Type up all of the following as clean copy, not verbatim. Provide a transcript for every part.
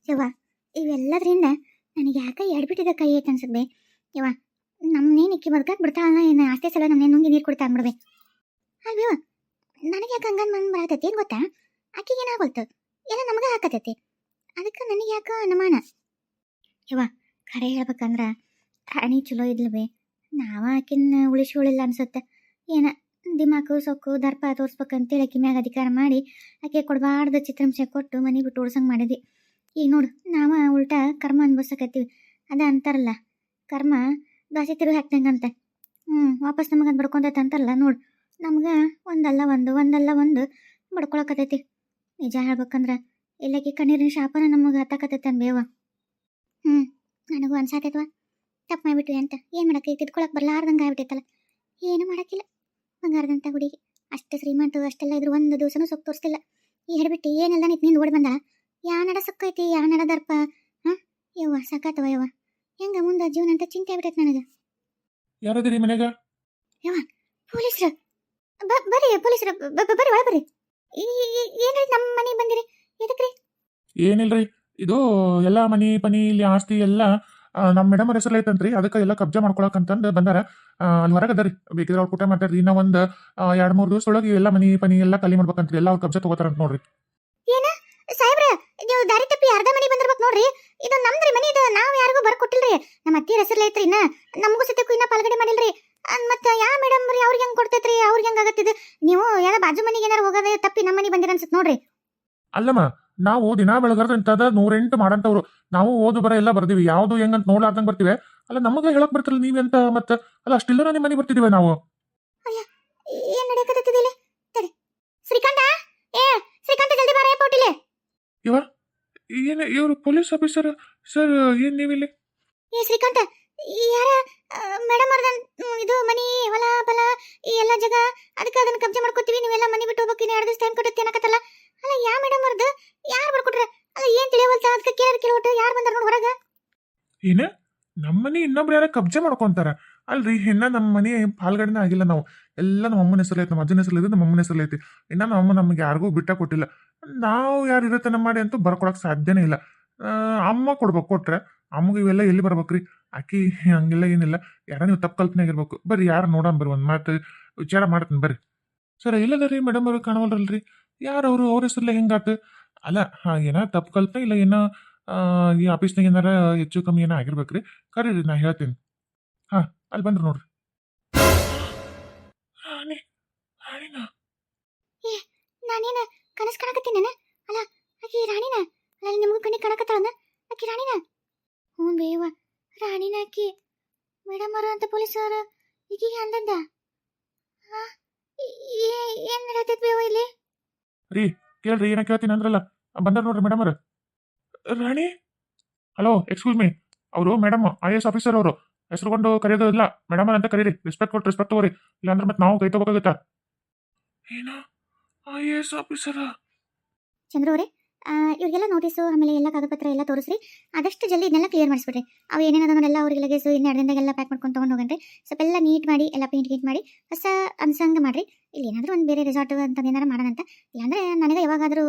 ಯವ್ವ ಇವೆಲ್ಲದ್ರಿಂದ ನನಗೆ ಯಾಕೆ ಎಡ್ಬಿಟ್ಟಿದ ಕೈ ಐತೆ ಅನ್ಸದ್ಬೆ. ಯವ್ವ ನಮ್ಮನೇನು ಇಕ್ಕಿ ಬದುಕಕ್ಕೆ ಬಿಡ್ತಾಳ ಏನು ಆಸ್ತಿ ಸಲ ನಮ್ಮನೆ ನುಂಗಿ ನೀರು ಕುಡ್ತಾ ಅಂದ್ಬಿಡ್ಬೆ. ಅಲ್ವೋ ನನಗೆ ಯಾಕೆ ಹಂಗನ್ ಮನ್ ಬರತೈತಿ ಏನು ಗೊತ್ತಾ, ಆಕಿಗೆ ಏನಾಗೋಲ್ತು ಎಲ್ಲ ನಮಗೆ ಹಾಕತೈತಿ, ಅದಕ್ಕೆ ನನಗೆ ಯಾಕೆ ಅನುಮಾನ. ಯವ್ವ ಖರೆ ಹೇಳ್ಬೇಕಂದ್ರೆ ರಾಣಿ ಚಲೋ ಇದ್ಲಬೆ, ನಾವ ಆಕಿನ ಉಳಿಸಿಳಿಲ್ಲ ಅನ್ಸುತ್ತೆ. ಏನ ದಿಮಾಕು ಸೊಕ್ಕು ದರ್ಪ ತೋರಿಸ್ಬೇಕಂತೇಳಿ ಆಕಿ ಮ್ಯಾಗ ಅಧಿಕಾರ ಮಾಡಿ ಆಕೆ ಕೊಡಬಾರ್ದು ಚಿತ್ರಾಂಶ ಕೊಟ್ಟು ಮನೆ ಬಿಟ್ಟು ಓಡ್ಸಂಗೆ ಮಾಡಿದ್ವಿ. ಈಗ ನೋಡು ನಾವ ಉಲ್ಟಾ ಕರ್ಮ ಅನ್ಭವಿಸಕತ್ತೀವಿ. ಅದ ಅಂತಾರಲ್ಲ ಕರ್ಮ ದಾಸಿ ತಿರುಗಿ ಹಾಕ್ತಂಗಂತೆ. ವಾಪಸ್ ನಮಗೆ ಅದು ಬಡ್ಕೊಂತೈತೆ ಅಂತಾರಲ್ಲ ನೋಡು, ನಮ್ಗೆ ಒಂದಲ್ಲ ಒಂದು ಬಡ್ಕೊಳಕತೈತಿ. ನಿಜ ಹೇಳ್ಬೇಕಂದ್ರೆ ಇಲ್ಲಕಿ ಕಣ್ಣೀರಿನ ಶಾಪನ ನಮಗೆ ಹತ್ತಕತೈತೆ ಅನ್ಬೇವ. ನನಗೂ ಅನ್ಸಾತೈತ್ವ ತಪ್ಪು ಮಾಡಿಬಿಟ್ವಿ ಅಂತ. ಏನು ಮಾಡಕ್ಕೆ ತಿದ್ಕೊಳಕ್ಕೆ ಬರಲಾರ್ದಂಗೆ ಆಗ್ಬಿಟ್ಟೈತಲ್ಲ. ಏನು ಮಾಡೋಕ್ಕಿಲ್ಲ. ಬಂಗಾರದಂಥ ಹುಡುಗಿ ಅಷ್ಟು ಶ್ರೀಮಂತ ಅಷ್ಟೆಲ್ಲ ಇದ್ರು ಒಂದು ದಿವಸನೂ ಸೊಕ್ಕು ತೋರಿಸ್ತಿಲ್ಲ. ಈ ಹಿಡ್ಬಿಟ್ಟು ಏನೆಲ್ಲ ನಿಂತು ಓಡಿ ಬಂದ. ಯಾವ ನಡ ಸೊಕ್ಕೈತಿ ಯಾವ ನಡ ದರ್ಪ. ಯವ್ವ ಸಾಕಾತವ ಯವ್ವ, ಹೆಂಗ ಮುಂದೆ ಜೀವನ ಅಂತ ಚಿಂತೆ ಆಗ್ಬಿಟ್ಟೈತೆ ನನಗೆ. ಯಾರದಿರಿ ಮನೆಗ? ಯವ್ವ ಪೊಲೀಸ್ರು ಬರ್ರಿ, ಪೊಲೀಸ್ರು ಬರ್ರಿ ಒಳ ಬರ್ರಿ. ಏನ್ರಿ ನಮ್ಮ ಮನೆಗೆ ಬಂದಿರಿ ಎದಕ್ರಿ? ಏನಿಲ್ರಿ, ಇದು ಎಲ್ಲ ಮನಿ ಪನಿ ಇಲ್ಲಿ ಆಸ್ತಿ ಎಲ್ಲ ನಮ್ಮ ಮೇಡಮ್ ಅವ್ರ ಹೆಸರು ಐತಂತ್ರಿ, ಅದಕ್ಕೆ ಎಲ್ಲ ಕಬ್ಜಾ ಮಾಡ್ಕೊಳಕಂತಂದು ಬಂದಾರ. ಅಲ್ಲಿ ಹೊರಗೆ ಅದರಿ, ಬೇಕಿದ್ರೆ ಅವ್ರು ಕೂಟ ಮಾತಾಡ್ರಿ. ಇನ್ನ ಒಂದು 2-3 ದಿವಸದೊಳಗೆ ಎಲ್ಲ ಮನಿ ಪನಿ ಎಲ್ಲ ಖಾಲಿ ಮಾಡ್ಬೇಕಂತ್ರಿ, ಎಲ್ಲ ಅವ್ರು ಕಬ್ಜಾ ತಗೋತಾರಂತ ನೋಡ್ರಿ. ಏನ ಸಾಹೇಬ್ರ ನೀವು ದಾರಿ ತಪ್ಪಿ ಅರ್ಧ ಮನಿ ಬಂದಿರ್ಬೇಕು ನೋಡ್ರಿ. ಇದು ನಮ್ದ್ರಿ ಮನಿ, ಇದು ನಾವು ಯಾರಿಗೂ ಬರ್ಕೊಟ್ಟಿಲ್ರಿ. ನಮ್ಮ ಅತ್ತಿ ಹೆಸರು ಐತ್ರಿ, ಇನ್ನ ನಮಗೂ ಸತ್ಯಕ್ಕೂ ಇನ್ನ ಪಾಲ್ಗಡೆ ಮಾಡಿಲ್ರಿ. ಮತ್ತೆ ಯಾ ಮೇಡಮ್ ರೀ ಅವ್ರಿಗೆ ಹೆಂಗ್ ಕೊಡ್ತೈತ್ರಿ, ಅವ್ರಿಗೆ ಹೆಂಗ್ ಆಗತ್ತಿದ್? ನೀವು ಯಾರ ಬಾಜು ಮನಿಗೆ ಏನಾರು ಹೋಗೋದೇ ತಪ್ಪಿ ನಮ್ಮ ಮನಿ ಬಂದಿರ ಅನ್ಸುತ್ತೆ ನೋಡ್ರಿ. ಅಲ್ಲಮ್ಮ, ನಾವು ದಿನ ಬೆಳಗಾರ್ದಂತದ 108 ಮಾಡಂತವ್ರು, ನಾವು ಓದು ಬರ ಎಲ್ಲ ಬರ್ದಿವಿ, ಯಾವ್ದು ಹೆಂಗಂತ ನೋಡ್ಲಾರ್ದಂಗ್ ಬರ್ತೀವಿ. ಅಲ್ಲ ನಮಗೆ ಹೇಳಕ್ ಬರ್ತಿಲ್ಲ ನೀವೆಂತ ಮತ್ತ? ಅಲ್ಲ ಅಷ್ಟಿಲ್ಲ ನಿಮ್ಮ ಮನೆ ಬರ್ತಿದೀವಿ ನಾವು. ಏನ್ ನಡೆಯಕತ್ತಿದಿಲ್ಲ ತಡಿ. ಶ್ರೀಕಂಠ, ಶ್ರೀಕಂಠ ಜಲ್ದಿ ಬಾರ ಪೋಟಿಲೆ. ಏನ ಇವ್ರು ಪೊಲೀಸ್ ಆಫೀಸರ್ ಸರ್? ಏನ್ ನೀವಿಲ್ಲಿ? ಶ್ರೀಕಂಠ ಯಾರ ಮೇಡಮ್ ಅವ್ರದ ಇದು ಮನಿ ಹೊಲ ಬಲ ಈ ಎಲ್ಲ ಜಾಗ, ಅದಕ್ಕೆ ಅದನ್ನ ಕಬ್ಜೆ ಮಾಡ್ಕೋತೀವಿ, ನೀವೆಲ್ಲ ಮನಿ ಬಿಟ್ಟು ಹೋಗ್ಬೇಕು, 2 ದಿವಸ ಟೈಮ್ ಕೊಡುತ್ತೆ ಅನ್ನಕತ್ತಲ್ಲ. ಅಲ್ಲ ಯಾ ಮೇಡಮ್ ಅವ್ರದ್ದು ಯಾರು ಬರ್ಕೊಟ್ರ? ಅಲ್ಲ ಏನ್ ತಿಳಿಯವಲ್ತ, ಅದಕ್ಕೆ ಕೇಳೋಟ್ಟು ಯಾರು ಬಂದಾರ ನೋಡಿ ಹೊರಗ? ಏನ ನಮ್ಮ ಮನಿ ಇನ್ನೊಬ್ರು ಯಾರ ಕಬ್ಜೆ ಮಾಡ್ಕೊಂತಾರ? ಅಲ್ರಿ, ಇನ್ನ ನಮ್ಮ ಮನಿ ಪಾಲ್ಗಡೆನೇ ಆಗಿಲ್ಲ. ನಾವು ಎಲ್ಲ ನಮ್ಮ ಅಮ್ಮನ ಹೆಸರು ಐತಿ, ನಮ್ಮ ಅಜ್ಜನ ಹೆಸರು ಐತಿ, ನಮ್ಮ ಅಮ್ಮನ ಹೆಸರು ಐತಿ. ಇನ್ನ ನಮ್ಮ ಅಮ್ಮ ನಮ್ಗೆ ಯಾರಿಗೂ ಬಿಟ್ಟ ಕೊಟ್ಟಿಲ್ಲ. ನಾವು ಯಾರು ಇರತನ ಮಾಡಿ ಅಂತೂ ಬರ್ಕೊಳಕ್ ಸಾಧ್ಯನೇ ಇಲ್ಲ. ಅಮ್ಮ ಕೊಡ್ಬೇಕು, ಕೊಟ್ರೆ ಅಮ್ಮಗೆ ಇವೆಲ್ಲ ಎಲ್ಲಿ ಬರ್ಬೇಕ್ರಿ? ಆಕಿ ಹಂಗೆಲ್ಲ ಏನಿಲ್ಲ. ಯಾರ ನೀವು ತಪ್ಪು ಕಲ್ಪನೆ ಆಗಿರ್ಬೇಕು. ಬರ್ರಿ ಯಾರು ನೋಡೋಣ, ಬರ್ರಿ ಒಂದು ಮಾತು ವಿಚಾರ ಮಾಡ್ತೀನಿ ಬರ್ರಿ. ಸರ್ ಇಲ್ಲದ ಮೇಡಮ್ ಅವ್ರು ಕಾಣವಲ್ರಲ್ರಿ, ಯಾರು ಅವರು? ಅವ್ರ ಹೆಸರಲ್ಲೇ ಹೆಂಗಾತು? ಅಲ್ಲ ಏನ ತಪ್ಪು ಕಲ್ಪನೆ ಇಲ್ಲ, ಏನೋ ಈ ಆಫೀಸ್ನಾಗ ಏನಾರ ಹೆಚ್ಚು ಕಮ್ಮಿ ಏನೋ ಆಗಿರ್ಬೇಕ್ರಿ. ಕರೀರಿ ನಾ ಹೇಳ್ತೀನಿ. ಅಲ್ಲಿ ಬಂದ್ರು ನೋಡ್ರಿ. ರಾಣಿನಾ? ನಾನೇನ ಕನಸು ಕಾಣಕತ್ತೀನ? ಅಲ್ಲ ಆಕಿ ರಾಣಿನ? ಅಲ್ಲ ನಿಮಗೂ ಕಣ್ಣಿ ಕಾಣಕತ್ತಾಳ ಆಕಿ ರಾಣಿನ? ಹ್ಞೂ ಬೇವ ರಾಣಿನ ಆಕಿ. ಮೇಡಮ್ ಅವರು ಅಂತ ಪೊಲೀಸರು ಈಗೀಗ ಅಂದದ್ದ. ಏನ್ ನಡತೈತಿ ಬೇವ ಇಲ್ಲಿ? ರೀ ಕೇಳ್ರಿ, ಏನ ಕೇಳ್ತೀನಿ ಅಂದ್ರಲ್ಲ, ಬಂದಾರ ನೋಡ್ರಿ ಮೇಡಮ್ ಅವ್ರ. ರಾಣಿ, ಹಲೋ ಎಕ್ಸ್ಕ್ಯೂಸ್ ಮೀ, ಅವರು ಮೇಡಮ್ IAS ಆಫೀಸರ್ ಅವರು. ಹೆಸರುಕೊಂಡು ಕರೆಯೋದು ಇಲ್ಲ, ಮೇಡಮ್ ಅಂತ ಕರೀರಿ. ರೆಸ್ಪೆಕ್ಟ್ ಕೊಟ್ಟು ರೆಸ್ಪೆಕ್ಟ್ ತಗೋರಿ, ಇಲ್ಲಾಂದ್ರೆ ಮತ್ತೆ ನಾವು ಕೈ ತಗೋಬೇಕಾಗತ್ತಾ? ಏನ IAS ಆಫೀಸರ? ಚಂದ್ರು ಅವರೇ, ಇವ್ರಿಗೆಲ್ಲ ನೋಟಿಸು ಆಮೇಲೆ ಎಲ್ಲ ಕಾಗದಪತ್ರ ಎಲ್ಲ ತೋರಿಸ್ರಿ. ಆದಷ್ಟು ಜಲ್ದಿ ಇದನ್ನೆಲ್ಲ ಕ್ಲಿಯರ್ ಮಾಡಿಸ್ಬಿಡ್ರಿ. ಅವು ಏನೇನದನ್ನೆಲ್ಲ ಅವ್ರಿಗೆ ಲಗೇಜು 2 ದಿನದಾಗೆಲ್ಲ ಪ್ಯಾಕ್ ಮಾಡ್ಕೊಂಡು ತೊಗೊಂಡು ಹೋಗಂಡ್ರಿ. ಸ್ವಲ್ಪ ಎಲ್ಲ ನೀಟ್ ಮಾಡಿ ಎಲ್ಲ ಪೇಂಟ್ ಗೀಟ್ ಮಾಡಿ ಹೊಸ ಅನ್ಸಂಗೆ ಮಾಡ್ರಿ. ಇಲ್ಲಿ ಏನಾದರೂ ಒಂದು ಬೇರೆ ರೆಸಾರ್ಟ್ ಅಂತ ಏನಾರು ಮಾಡೋಣ ಅಂತ. ಇಲ್ಲಾಂದ್ರೆ ನನಗೆ ಯಾವಾಗಾದರೂ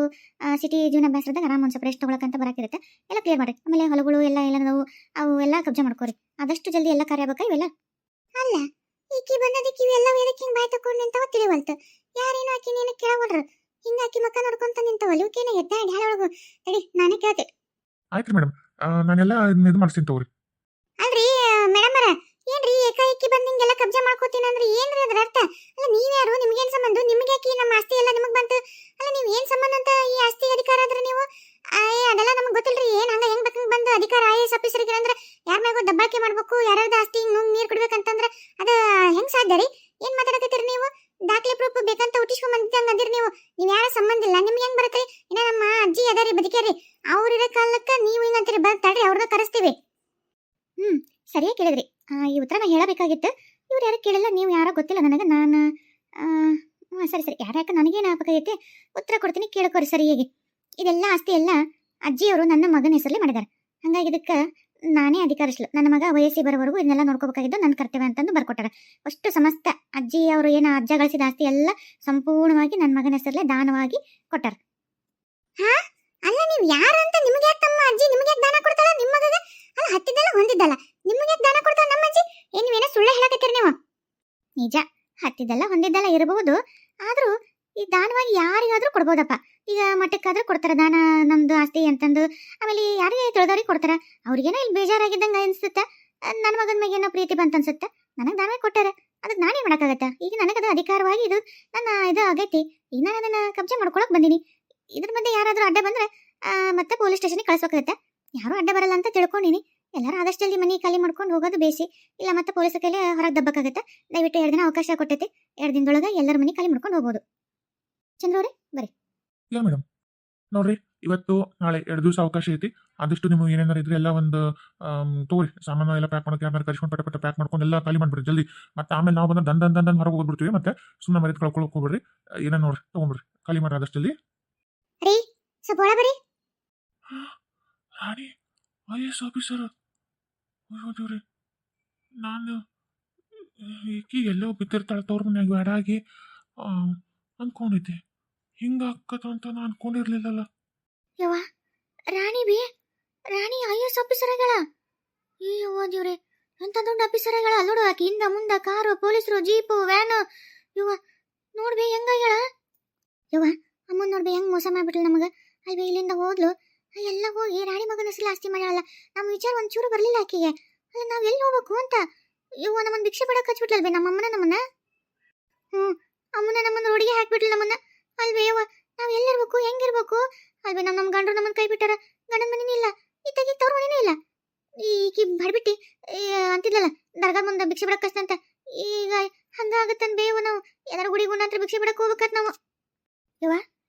ಸಿಟಿ ಜೀವನ ಅಭ್ಯಾಸದಾಗ ಆರಾಮ ಒಂದು ಸ್ವಲ್ಪ ರೆಸ್ಟ್ ತೊಗೊಳಕ್ಕಂತ ಬರೋಕ್ಕಿರುತ್ತೆ. ಎಲ್ಲ ಕ್ಲಿಯರ್ ಮಾಡಿರಿ. ಆಮೇಲೆ ಹೊಲಗಳು ಎಲ್ಲ ನಾವು ಅವು ಎಲ್ಲ ಕಬ್ಜಾ ಮಾಡ್ಕೋರಿ. ಆದಷ್ಟು ಜಲ್ದಿ ಎಲ್ಲ ಕಾರ್ಯ ಆಗ್ಬೇಕಾ ಇವೆಲ್ಲ? ಅಲ್ಲ ಈಕಿ ಬಂದದಕ್ಕೆ ಇವೆಲ್ಲ ವೇದಕ್ಕೆ ಹಿಂಗೆ ಬಾಯ್ ತಕೊಂಡು ನಿಂತವ ತಿಳಿವಲ್ತು. ಯಾರೇನು ಆಕಿ ನೀನು ಕೇಳವಲ್ರು, ಹಿಂಗ ಆಕಿ ಮಕ್ಕ ನೋಡ್ಕೊಂತ ನಿಂತವಲ್ಲ, ಇವಕೇನ ಎದ್ದ ಡ್ಯಾಳ ಒಳಗು. ತಡಿ ನಾನೇ ಕೇಳ್ತೆ. ಆಯ್ತ್ರಿ ಮೇಡಮ್, ನಾನೆಲ್ಲ ಇದು ಮಾಡಿಸ್ತೀನಿ ತಗೋರಿ. ಅಲ್ರಿ ಮೇಡಮ್ ಅವರ, ಏನ್ರಿ ಏಕಾಏಕಿ ಬಂದು ಹಿಂಗೆಲ್ಲ ಕಬ್ಜಾ ಮಾಡ್ಕೋತೀನಿ ಅಂದ್ರೆ ಏನ್ರಿ ಅದ್ರ ಅರ್ಥ? ಅಲ್ಲ ನೀವ್ಯಾರು? ನಿಮ್ಗೇನ್ ಸಂಬಂಧ? ನಿಮ್ಗೆ ಯಾಕೆ ನಮ್ಮ ಆಸ್ತಿ ಎಲ್ಲ ನಿಮಗೆ ಬಂತು? ಅಲ್ಲ ನೀವು ಏನ್ ಸಂಬಂಧ ಅಂತ ಈ ಆಸ್ತಿ ಅಧಿಕಾರ ಆದ್ರೆ ನೀವು? ಅದೆಲ್ಲ ನಮಗೆ ಗೊತ್ತಿಲ್ರಿ. ಏನ್ ಹಂಗ ಹೆಂಗ್ ಬೇಕಂಗ್ ಬಂದು ಅಧಿಕಾರ IAS ಆಫೀಸರ್ಗೆ ಅಂದ್ರೆ ಯಾರ ಮ್ಯಾಗೂ ದಬ್ಬಾಳಿಕೆ ಮಾಡ್ಬೇಕು, ಯಾರ್ಯಾರ್ದು ಆಸ್ತಿ ನೀರು ಕುಡ್ಬೇಕಂತಂದ್ರೆ ಅದ ಹೆಂಗ್ ಸಾಧ್ಯ ರೀ? ಏನ್ ಮಾತಾಡಕತ್ತೀರಿ ನೀವು? ದಾಖಲೆ ಪ್ರೂಫ್ ಬೇಕಂತ ಹುಟ್ಟಿಸ್ಕೊಂಡ್ ಬಂದಿದ್ದಂಗ ಅಂದಿರಿ ನೀವು. ನೀವ್ ಯಾರ ಸಂಬಂಧ ಇಲ್ಲ, ನಿಮ್ಗೆ ಹೆಂಗ್ ಬರತ್ರಿ? ಇನ್ನ ನಮ್ಮ ಅಜ್ಜಿ ಅದಾರಿ ಬದುಕ್ಯಾರಿ, ಅವ್ರಿರೋ ಕಾಲಕ್ಕ ನೀವು ಹಿಂಗಂತೀರಿ. ಬರ್ತಾಡ್ರಿ ಅವ್ರನ್ನ ಕರೆಸ್ತೀವಿ. ಸರಿಯಾಗಿ ಕೇಳಿದ್ರಿ. ಈ ಉತ್ತರ ನಾ ಹೇಳಬೇಕಾಗಿತ್ತು. ಇವ್ರು ಯಾರು ಕೇಳಿಲ್ಲ, ನೀವು ಯಾರೋ ಗೊತ್ತಿಲ್ಲ ನನಗೆ. ನಾನು ಸರಿ ಯಾರ್ಯಾಕೆ ನನಗೇನು ಆಗಬೇಕಾಗೈತೆ ಉತ್ತರ ಕೊಡ್ತೀನಿ, ಕೇಳ್ಕೊರಿ ಸರಿಯಾಗಿ. ಇದೆಲ್ಲ ಆಸ್ತಿ ಎಲ್ಲ ಅಜ್ಜಿಯವರು ನನ್ನ ಮಗನ ಹೆಸರಲ್ಲಿ ಮಾಡಿದ್ದಾರೆ. ಹಾಗಾಗಿ ಇದಕ್ಕೆ ನಾನೇ ಅಧಿಕಾರಿಸ್ಲು. ನನ್ನ ಮಗ ವಯಸ್ಸಿ ಬರೋವರೆಗೂ ಇದನ್ನೆಲ್ಲ ನೋಡ್ಕೋಬೇಕಾಗಿದ್ದು ನನ್ನ ಕರ್ತವ್ಯ ಅಂತಂದು ಬರ್ಕೊಟ್ಟಾರೆ. ಅಷ್ಟು ಸಮಸ್ತ ಅಜ್ಜಿಯವರು ಏನು ಅಜ್ಜ ಗಳಿಸಿದ ಆಸ್ತಿ ಎಲ್ಲ ಸಂಪೂರ್ಣವಾಗಿ ನನ್ನ ಮಗನ ಹೆಸರಲ್ಲೇ ದಾನವಾಗಿ ಕೊಟ್ಟಾರ. ಅಲ್ಲ ನೀವು ಯಾರು ಅಂತ ನಿಮ್ಗೆ ಯಾಕೆ ತಮ್ಮ ಅಜ್ಜಿ ಹೊಂದಿದ್ದಲ್ಲ ನಿಮಗೆ ದಾನ ಕೊಡ್ತಾರ ನಮ್ಮ ಅಜ್ಜಿ ಏನ್ ನೀವೇನ ಸುಳ್ಳ ಹೇಳಕತ್ತೀರಿ ನೀವು ನಿಜ ಹತ್ತಿದ್ದಲ್ಲ ಹೊಂದಿದ್ದಲ್ಲ ಇರಬಹುದು ಆದ್ರೂ ಈ ದಾನವಾಗಿ ಯಾರಿಗಾದ್ರೂ ಕೊಡ್ಬೋದಪ್ಪ ಈಗ ಮಠಕ್ಕಾದ್ರೂ ಕೊಡ್ತಾರ ದಾನ ನಮ್ದು ಆಸ್ತಿ ಅಂತಂದು ಆಮೇಲೆ ಯಾರಿಗೆ ತಿಳಿದವ್ರಿಗೆ ಕೊಡ್ತಾರ ಅವ್ರಿಗೇನೋ ಇಲ್ಲಿ ಬೇಜಾರಾಗಿದ್ದಂಗ ಅನ್ಸುತ್ತೆ ನನ್ನ ಮಗನ ಮೇಲೆ ಏನೋ ಪ್ರೀತಿ ಬಂತ ಅನ್ಸುತ್ತೆ ನನಗೆ ದಾನವಾಗಿ ಕೊಟ್ಟಾರ ಅದಕ್ಕೆ ನಾನೇ ಮಾಡಕ್ಕಾಗತ್ತ ಈಗ ನನಗದು ಅಧಿಕಾರವಾಗಿ ಇದು ನನ್ನ ಇದು ಆಗೈತಿ ಈಗ ನಾನು ಅದನ್ನ ಕಬ್ಜೆ ಮಾಡ್ಕೊಳಕ್ ಬಂದೀನಿ ಇದ್ರ ಮಧ್ಯೆ ಯಾರಾದ್ರೂ ಅಡ್ಡ ಬಂದ್ರೆ ಮತ್ತೆ ಪೊಲೀಸ್ ಸ್ಟೇಷನ್ಗೆ ಕಳ್ಸೋಕಾಗತ್ತೆ ಯಾರು ಅಡ್ಡ ಬರಲ್ಲ ಅಂತ ತಿಳ್ಕೊಂಡಿನಿ ಎಲ್ಲರೂ ಆದಷ್ಟು ಜಲ್ದಿ ಮನೆ ಖಾಲಿ ಮಾಡ್ಕೊಂಡು ಹೋಗೋದು ಬೇಸಿ ಇಲ್ಲ ಮತ್ತೆ ಪೊಲೀಸ್ ಕೈಲಿ ಹೊರಗೆ ದಬ್ಬಕ್ಕಾಗತ್ತೆ ದಯವಿಟ್ಟು 2 ದಿನ ಅವಕಾಶ ಕೊಟ್ಟೈತಿ 2 ದಿನದೊಳಗೆ ಎಲ್ಲರ ಮನೆ ಖಾಲಿ ಮಾಡ್ಕೊಂಡು ಹೋಗ್ಬೋದು ಚಂದ್ರವ್ರೆ ಬರ್ರಿ ಇಲ್ಲ ಮೇಡಮ್ ನೋಡ್ರಿ ಇವತ್ತು ನಾಳೆ 2 ದಿವಸ ಅವಕಾಶ ಐತಿ ಆದಷ್ಟು ನಿಮ್ಗೆ ಏನೇನಾರು ಇದ್ರೆ ಎಲ್ಲ ಒಂದು ತಗೋರಿ ಸಾಮಾನು ಎಲ್ಲ ಪ್ಯಾಕ್ ಮಾಡೋಕೆ ಯಾರು ಕರ್ಸ್ಕೊಂಡು ಪಟ ಪ್ಯಾಕ್ ಮಾಡ್ಕೊಂಡು ಎಲ್ಲ ಖಾಲಿ ಮಾಡ್ಬಿಡ್ರಿ ಜಲ್ದಿ ಮತ್ತೆ ಆಮೇಲೆ ನಾವು ಬಂದ ದಂಡ ಹೊರಗೆ ಹೋಗ್ಬಿಡ್ತೀವಿ ಮತ್ತೆ ಸುಮ್ಮನೆ ಮರೆತು ಕಳ್ಕೊಳಕ್ ಹೋಗ್ಬಿಡ್ರಿ ಏನೋ ನೋಡ್ರಿ ತೊಗೊಂಡ್ಬಿಡ್ರಿ ಖಾಲಿ ಮಾಡ್ರಿ ಆದಷ್ಟು ಜಲ್ದಿ ರೀ ಸ್ವಲ್ಪ ಒಳ ಬರ್ರಿ ರಾಣಿ IAS ಆಫೀಸರ್ ದೇವ್ರಿ ನಾನು ಈಕಿ ಎಲ್ಲೋ ಬಿದ್ದಿರ್ತಾಳೆ ತವ್ರ ಮನ್ಯಾಗ ಬೇಡಾಗಿ ಅಂದ್ಕೊಂಡಿದ್ದೆ ಹಿಂಗಾಕತ್ತ ಅಂತ ನಾನು ಅನ್ಕೊಂಡಿರ್ಲಿಲ್ಲಲ್ಲ ಯವ್ವ ರಾಣಿ ರಾಣಿ IAS ಆಫೀಸರ್ ಆಗಳ ಅಯ್ಯವ್ವ ದೇವ್ರೆ ಎಂತ ದೊಡ್ಡ ಆಫೀಸರ್ ಆಗಳ ನೋಡು ಆಕಿ ಹಿಂದ ಮುಂದ ಕಾರು ಪೊಲೀಸರು ಜೀಪು ವ್ಯಾನು ಯವ್ವ ನೋಡ್ಬಿ ಹೆಂಗಾಗ್ಯಾಳ ಯವ್ವ ಅಮ್ಮನ್ ನೋಡ್ಬಿ ಹೆಂಗ್ ಮೋಸ ಮಾಡ್ಬಿಟ್ಲು ನಮಗ ಅಲ್ವೇ ಇಲ್ಲಿಂದ ಹೋದ್ಲು ಎಲ್ಲ ಹೋಗಿ ರಾಣಿ ಮಗನ ಹೆಸರು ಆಸ್ತಿ ಮಾಡ್ಯಾಳಲ್ಲ ನಮ್ಮ ವಿಚಾರ ಒಂಚೂರು ಬರ್ಲಿಲ್ಲ ಆಕಿಗೆ ಅಲ್ಲ ನಾವ್ ಎಲ್ಲಿ ಹೋಗ್ಬೇಕು ಅಂತ ಇವ್ವ ನಮ್ಮನ್ನ ಭಿಕ್ಷೆ ಬಿಡಕ್ ಹಚ್ಬಿಟ್ಲಲ್ವೇ ನಮ್ಮಮ್ಮನ ನಮ್ಮನ್ನ ಅಮ್ಮನ ನಮ್ಮನ್ನ ರೋಡಿಗೆ ಹಾಕ್ಬಿಟ್ಲು ನಮ್ಮನ್ನ ಅಲ್ವೇ ಯವ್ವ ನಾವ್ ಎಲ್ಲಿರ್ಬೇಕು ಹೆಂಗಿರ್ಬೇಕು ಅಲ್ವೇ ನಮ್ಮ ಗಂಡ್ರು ನಮ್ಮನ್ನ ಕೈ ಬಿಟ್ಟಾರ ಗಂಡನ ಮನೇನೂ ಇಲ್ಲ ಇತ್ತಾಗಿ ತವ್ರ ಮನೇನೂ ಇಲ್ಲ ಈಕಿ ಬಡ್ಬಿಟ್ಟಿ ಅಂತಿದ್ಲಲ್ಲ ದರ್ಗಾ ಮುಂದೆ ಭಿಕ್ಷೆ ಬಿಡಕ್ ಕಷ್ಟ ಅಂತ ಈಗ ಹಂಗಾಗತ್ತನ್ ಬೇವು ನಾವು ಏನಾರು ಗುಡಿ ಗುಣ ಭಿಕ್ಷೆ ಬಿಡಕ್ ಹೋಗ್ಬೇಕತ್ ನಾವು ಯವ್ವ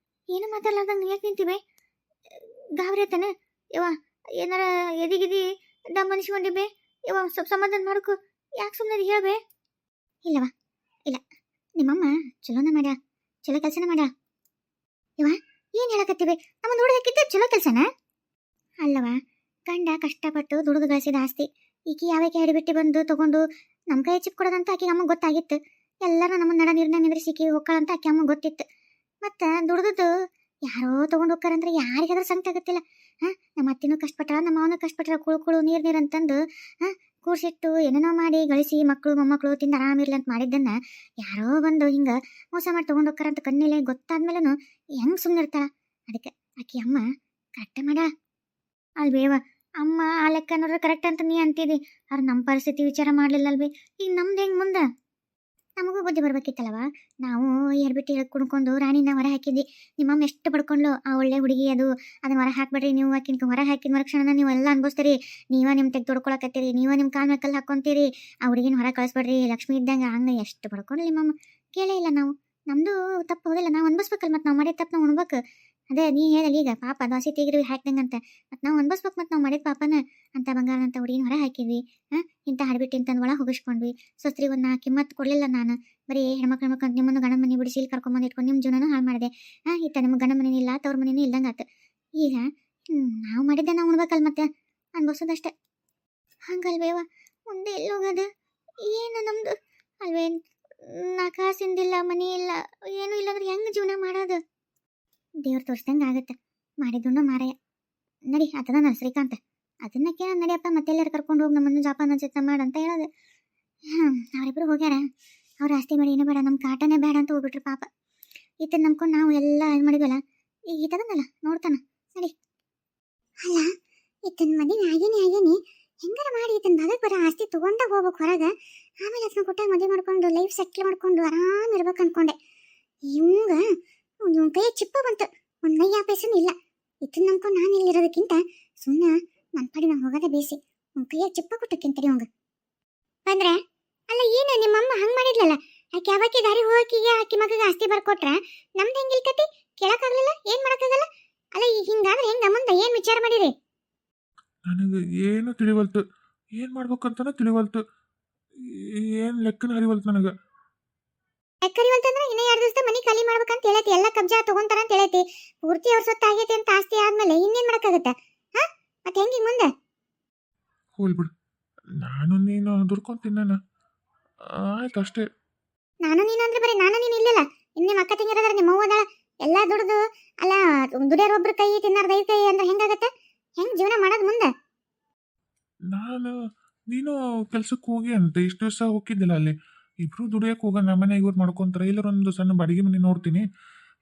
ಏನು ಮಾತಾಡ್ಲಾರ್ದಂಗ ಯಾಕೆ ನಿಂತೀವಿ ಗಾಬರಿ ಆಯ್ತಾನೆ ಯವ್ವ ಏನಾರ ಎದಿಗಿದಿ ಡಮ್ ಅನಿಸ್ಕೊಂಡಿಬೆ ಯವ್ವ ಸ್ವಲ್ಪ ಸಮಾಧಾನ ಮಾಡ್ಕೊ ಯಾಕೆ ಸುಮ್ಮನೆ ಹೇಳ್ಬೆ ಇಲ್ಲವ ಇಲ್ಲ ನಿಮ್ಮಮ್ಮ ಚಲೋನ ಮಾಡ್ಯ ಚಲೋ ಕೆಲಸನ ಮಾಡ್ಯ ಯವ್ವ ಏನು ಹೇಳಕತ್ತೀವಿ ನಮ್ಮ ದುಡ್ಡು ಹಾಕಿದ್ದೆ ಚಲೋ ಕೆಲಸನ ಅಲ್ಲವ ಗಂಡ ಕಷ್ಟಪಟ್ಟು ದುಡಿದು ಗಳಿಸಿದ ಆಸ್ತಿ ಈಕಿ ಯಾವಕ್ಕೆ ಹಿಡಿಬಿಟ್ಟು ಬಂದು ತಗೊಂಡು ನಮ್ಮ ಕೈ ಚಿಪ್ ಕೊಡೋದಂತ ಆಕೆಗೆ ಅಮ್ಮ ಗೊತ್ತಾಗಿತ್ತು ಎಲ್ಲರೂ ನಮ್ಮ ನಡ ನಿರ್ಣಯ ನಿಂದ್ರಿಸಿಕಿ ಹೋಗ್ಕೊಳ್ಳಂತ ಆಕೆ ಅಮ್ಮ ಗೊತ್ತಿತ್ತು ಮತ್ತು ದುಡ್ದದ್ದು ಯಾರೋ ತಗೊಂಡು ಹೋಗ್ತಾರಂದ್ರೆ ಯಾರಿಗಾದ್ರೂ ಸಂಕಟ ಆಗುತ್ತಿಲ್ಲ ನಮ್ಮ ಅತ್ತಿನೂ ಕಷ್ಟಪಟ್ಟಾಳ ನಮ್ಮ ಅವನು ಕಷ್ಟಪಟ್ಟಾಳ ಕುಳು ನೀರು ಅಂತಂದು ಕೂರ್ಸಿಟ್ಟು ಏನೇನೋ ಮಾಡಿ ಗಳಿಸಿ ಮಕ್ಕಳು ಮೊಮ್ಮಕ್ಕಳು ತಿಂದು ಆರಾಮಿರ್ಲಿ ಅಂತ ಮಾಡಿದ್ದನ್ನ ಯಾರೋ ಬಂದು ಹಿಂಗೆ ಮೋಸ ಮಾಡಿ ತೊಗೊಂಡು ಹೋಗ್ತಾರಂತ ಕಣ್ಣಿಲೆ ಗೊತ್ತಾದ್ಮೇಲೂ ಹೆಂಗೆ ಸುಮ್ಮನೆ ಇರ್ತಾಳ ಅದಕ್ಕೆ ಆಕಿ ಅಮ್ಮ ಕರೆಕ್ಟ್ ಮಾಡ ಅಲ್ವೇವ ಅಮ್ಮ ಆ ಲೆಕ್ಕ ನೋಡ್ರೆ ಕರೆಕ್ಟ್ ಅಂತ ನೀ ಅಂತಿದಿ ಅವ್ರು ನಮ್ಮ ಪರಿಸ್ಥಿತಿ ವಿಚಾರ ಮಾಡಲಿಲ್ಲ ಅಲ್ವೇ ಈಗ ನಮ್ದು ಹೆಂಗೆ ಮುಂದೆ ನಮಗೂ ಬುದ್ಧಿ ಬರ್ಬೇಕಿತ್ತಲ್ಲವ ನಾವು ಎರ್ಬಿಟ್ಟು ಕುಡ್ಕೊಂಡು ರಾಣಿನ ಹೊರ ಹಾಕಿದ್ವಿ ನಿಮ್ಮಮ್ಮ ಎಷ್ಟು ಪಡ್ಕೊಂಡ್ಲು ಆ ಒಳ್ಳೆ ಹುಡುಗಿ ಅದನ್ನ ಹೊರ ಹಾಕ್ಬಿಡ್ರಿ ನೀವು ಆಕಿನ ಹೊರ ಹಾಕಿದ ಮರುಕ್ಷಣ ನೀವು ಎಲ್ಲ ಅನ್ಭವಿಸ್ತೀರಿ ನೀವ ನಿಮ್ಮ ತೆಗೆದು ತೊಡ್ಕೊಳಕತ್ತೀರಿ ನೀವ ನಿಮ್ಮ ಕಾಲ್ ಮೇಲೆ ಕಲ್ಲು ಹಾಕೊಂತೀರಿ ಆ ಹುಡುಗಿನ ಹೊರ ಕಳಿಸ್ಬಿಡ್ರಿ ಲಕ್ಷ್ಮಿ ಇದ್ದಂಗೆ ಹಂಗೆ ಎಷ್ಟು ಪಡ್ಕೊಂಡ್ಲಿ ನಿಮ್ಮಮ್ಮ ಕೇಳೇ ಇಲ್ಲ ನಾವು ನಮ್ಮದು ತಪ್ಪು ಹೋದಿಲ್ಲ ನಾವು ಅನ್ಭವಿಸ್ಬೇಕಲ್ಲ ಮತ್ತು ನಾವು ಮಾಡಿದ ತಪ್ಪು ನಾವು ಅನ್ಬೇಕು ಅದೇ ನೀ ಹೇಳಲ್ಲ ಈಗ ಪಾಪ ದೋಸೆ ತೆಗಿರಿ ಹಾಕ್ದಂಗಂತ ಮತ್ತು ನಾವು ಅನ್ಭವಿಸ್ಬೇಕು ಮತ್ತು ನಾವು ಮಾಡಿದ ಪಾಪನ ಅಂತ ಬಂಗಾರ ಅಂತ ಹುಡುಗಿನ ಹೊರ ಹಾಕಿದ್ವಿ ಇಂಥ ಹಡ್ಬಿಟ್ಟು ಇಂತಂದು ಒಳಗೆ ಹೋಗಿಸ್ಕೊಂಡ್ವಿ ಸೊಸ್ತ್ರಿವನ್ನ ಕಿಮ್ಮತ್ತು ಕೊಡಲಿಲ್ಲ ನಾನು ಬರೀ ಹೆಣ್ಮಕ್ಳು ಅಂತ ನಿಮ್ಮನ್ನು ಗಂಡ ಮನೆ ಬಿಡಿಸಿ ಇಲ್ಲಿ ಕರ್ಕೊಂಬಂದು ಇಟ್ಕೊಂಡು ನಿಮ್ಮ ಜೀವನನೂ ಹಾಳು ಮಾಡಿದೆ ಇತ್ತ ನಿಮ್ಗೆ ಗಂಡ ಮನೇನೂ ಇಲ್ಲ ತವ್ರ ಮನೇನೂ ಇಲ್ದಂಗೆ ಆತು ಈಗ ನಾವು ಮಾಡಿದ್ದೆ ನಾವು ಉಣ್ಬೇಕಲ್ಲ ಮತ್ತೆ ಅನ್ಭವಿಸೋದಷ್ಟೇ ಹಂಗಲ್ವೇವ ಮುಂದೆ ಎಲ್ಲಿ ಹೋಗೋದು ಏನು ನಮ್ಮದು ಅಲ್ವೇ ನಾ ಕಾಸಿಂದಿಲ್ಲ ಮನೆ ಇಲ್ಲ ಏನೂ ಇಲ್ಲಾಂದ್ರೆ ಹೆಂಗೆ ಜೀವನ ಮಾಡೋದು ದೇವ್ರು ತೋರಿಸ್ದಂಗೆ ಆಗುತ್ತೆ ಮಾಡಿದ್ದು ಮಾರಾಯ ನಡಿ ಅದನ್ನ ನನ್ನ ಶ್ರೀಕಾಂತ ಅದನ್ನ ಕೇಳ ನಡಿಯಪ್ಪ ಮತ್ತೆಲ್ಲರೂ ಕರ್ಕೊಂಡು ಹೋಗಿ ನಮ್ಮನ್ನು ಜಾಪಾನ ಚಿತ್ತ ಮಾಡಂತ ಹೇಳೋದು ಅವರಿಬ್ರು ಹೋಗ್ಯಾರ ಅವ್ರ ಆಸ್ತಿ ಮಾಡಿ ಏನೂ ಬೇಡ ನಮ್ಮ ಕಾಟನೇ ಬೇಡ ಅಂತ ಹೋಗ್ಬಿಟ್ರು ಪಾಪ ಈತನ ನಂಬ್ಕೊಂಡು ನಾವು ಎಲ್ಲ ಇದು ಮಾಡಿದ್ವಲ್ಲ ಈಗ ಈತದನ್ನಲ್ಲ ನೋಡ್ತಾನ ನಡಿ ಅಲ್ಲ ಈತನ ಮದುವೆ ಆಗೇನಿ ಹೆಂಗಾರ ಮಾಡಿ ಈತನ ಭಾಗಕ್ಕೆ ಬರೋ ಆಸ್ತಿ ತಗೊಂಡ ಹೋಗ್ಬೇಕು ಹೊರಗೆ ಆಮೇಲೆ ಅದನ್ನ ಕೊಟ್ಟಾಗ ಮದುವೆ ಮಾಡ್ಕೊಂಡು ಲೈಫ್ ಸೆಟ್ಲ್ ಮಾಡ್ಕೊಂಡು ಆರಾಮ್ ಇರ್ಬೇಕು ಅನ್ಕೊಂಡೆ ಇವಂಗ ಒಂದು ಕೈ ಚಿಪ್ಪ ಬಂತು ಒಂದು ನೈಯ ಪೈಸನೂ ಇಲ್ಲ ಇದನ್ನ ನಂಬ್ಕೊಂಡು ನಾನು ಇಲ್ಲಿರೋದಕ್ಕಿಂತ ಸುಮ್ಮನೆ ನನ್ನ ಪಾಡಿ ನಾನು ಹೋಗೋದೇ ಬೇಸಿ ಒಂದು ಕೈಯಾಗ ಚಿಪ್ಪ ಕೊಟ್ಟಕ್ಕಿಂತರಿ ಅವಂಗ ಬಂದ್ರೆ ಅಲ್ಲ ಏನು ನಿಮ್ಮಮ್ಮ ಹಂಗೆ ಮಾಡಿದ್ಲಲ್ಲ ಆಕೆ ಯಾವಾಕಿ ದಾರಿ ಹೋಗಕ್ಕಿಗೆ ಆಕಿ ಮಗಗೆ ಆಸ್ತಿ ಬರ್ಕೊಟ್ರ ನಮ್ದು ಹೆಂಗಿಲ್ಕತಿ ಕೇಳಕ್ಕಾಗ್ಲಿಲ್ಲ ಏನು ಮಾಡೋಕ್ಕಾಗಲ್ಲ ಅಲ್ಲ ಈಗ ಹಿಂಗಾದ್ರೆ ಹೆಂಗೆ ಮುಂದೆ ಏನು ವಿಚಾರ ಮಾಡಿರಿ ನನಗೆ ಏನು ತಿಳಿವಲ್ತು ಏನು ಮಾಡ್ಬೇಕಂತನೂ ತಿಳಿವಲ್ತು ಏನು ಲೆಕ್ಕನ ಹರಿವಲ್ತು ನನಗೆ ಕರಿವಂತಂದ್ರೆ ಇನ್ನ 2 ದಿವಸದ ಮನೆ ಖಾಲಿ ಮಾಡ್ಬೇಕಂತ ಹೇಳೈತಿ ಎಲ್ಲ ಕಬ್ಜಾ ತಗೊಂತಾರ ಅಂತ ಹೇಳೈತಿ ಪೂರ್ತಿ ಅವ್ರ ಸೊತ್ತ ಆಗೈತಿ ಅಂತ ಆಸ್ತಿ ಆದ್ಮೇಲೆ ಇನ್ನೇನ್ ಮಾಡಕ್ಕಾಗತ್ತ ಮತ್ತೆ ಹೆಂಗಿ ಮುಂದೆ ಹೋಲ್ಬಿಡು ನಾನು ನೀನು ದುಡ್ಕೊಂತೀನಿ ನಾನು ಆಯ್ತು ಅಷ್ಟೇ ನಾನು ನೀನಂದ್ರೆ ಬರೀ ನಾನು ನೀನು ಇಲ್ಲಿಲ್ಲ ಇನ್ನೇ ಅಕ್ಕ ತಂಗಿರೋದ್ರ ನಿಮ್ಮ ಅವ್ವ ಅದಾಳ ಎಲ್ಲ ದುಡ್ದು ಅಲ್ಲ ದುಡಿಯೋರ್ ಒಬ್ರು ಕೈ ತಿನ್ನಾರ್ದ 5 ಕೈ ಅಂದ್ರೆ ಹೆಂಗಾಗತ್ತ ಹೆಂಗ್ ಜೀವನ ಮಾಡೋದು ಮುಂದೆ ನಾನು ನೀನು ಕೆಲ್ಸಕ್ಕೆ ಹೋಗಿ ಅಂತ ಇಷ್ಟು ದಿವಸ ಹೋಗಿದ್ದಿಲ್ಲ ಅಲ್ಲಿ. ಇಬ್ರು ದುಡಿಯಕ್ಕೆ ಹೋಗೋಣ, ಮನೆಗೆ ಇವ್ರು ಮಾಡ್ಕೊಂತಾರೆ, ಇಲ್ಲರೊಂದು ಸಣ್ಣ ಬಾಡಿಗೆ ಮನೆ ನೋಡ್ತೀನಿ.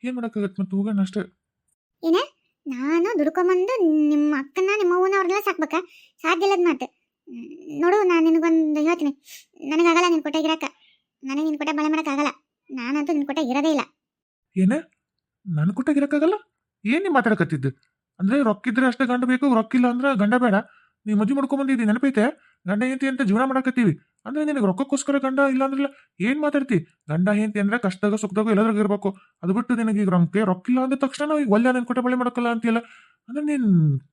ಏನು ಮಾಡೋಕ್ಕಾಗತ್ತೆ, ಮತ್ತೆ ಹೋಗೋಣ ಅಷ್ಟೇ. ಏನ ನಾನು ದುಡ್ಕೊಂಬಂದು ನಿಮ್ಮ ಅಕ್ಕನ ನಿಮ್ಮ ಅವ್ವನ ಅವ್ರನ್ನೆಲ್ಲ ಸಾಕ್ಬೇಕಾ? ಸಾಧ್ಯ ಇಲ್ಲದ ಮಾತು. ನೋಡು, ನಾನು ನಿನಗೊಂದು ಹೇಳ್ತೀನಿ. ನನಗಾಗಲ್ಲ ನಿನ್ ಕೊಟ್ಟಾಗ ಇರಕ್ಕ. ನನಗೆ ನಿನ್ ಕೊಟ್ಟ ಬಾಳೆ ಮಾಡೋಕ್ಕಾಗಲ್ಲ. ನಾನಂತೂ ನಿನ್ ಕೊಟ್ಟಾಗ ಇರೋದೇ ಇಲ್ಲ. ಏನೇ ನನ್ನ ಕೊಟ್ಟಾಗಿರಕ್ಕಾಗಲ್ಲ? ಏನು ನೀ ಮಾತಾಡಕತ್ತಿದ್ದು? ಅಂದರೆ ರೊಕ್ಕಿದ್ರೆ ಅಷ್ಟೇ ಗಂಡ ಬೇಕು, ರೊಕ್ಕಿಲ್ಲ ಅಂದ್ರೆ ಗಂಡ ಬೇಡ. ನೀ ಮದುವೆ ಮಾಡ್ಕೊಂಬಂದಿದ್ದಿ ನೆನಪೈತೆ? ಗಂಡ ಹೆಂಡತಿ ಅಂತ ಜೀವನ ಮಾಡಕತ್ತೀವಿ ಅಂದ್ರೆ ನಿನಗೆ ರೊಕ್ಕಕ್ಕೋಸ್ಕರ ಗಂಡ ಇಲ್ಲ ಅಂದ್ರಲ್ಲ. ಏನು ಮಾತಾಡ್ತಿ? ಗಂಡ ಹೆಂಡತಿ ಅಂದ್ರೆ ಕಷ್ಟದಾಗ ಸುಖದಾಗ ಎಲ್ಲದ್ರಾಗ ಇರಬೇಕು. ಅದು ಬಿಟ್ಟು ನಿನಗೆ ಈಗ ರೊಕ್ಕಿಲ್ಲ ಅಂದ ತಕ್ಷಣ ಈಗ ಒಳ್ಳೆ ನನ್ನ ಕೊಟ್ಟ ಬಳೆ ಮಾಡಕ್ಕಲ್ಲ ಅಂತೀಯಲ್ಲ. ಅಂದ್ರೆ ನೀನು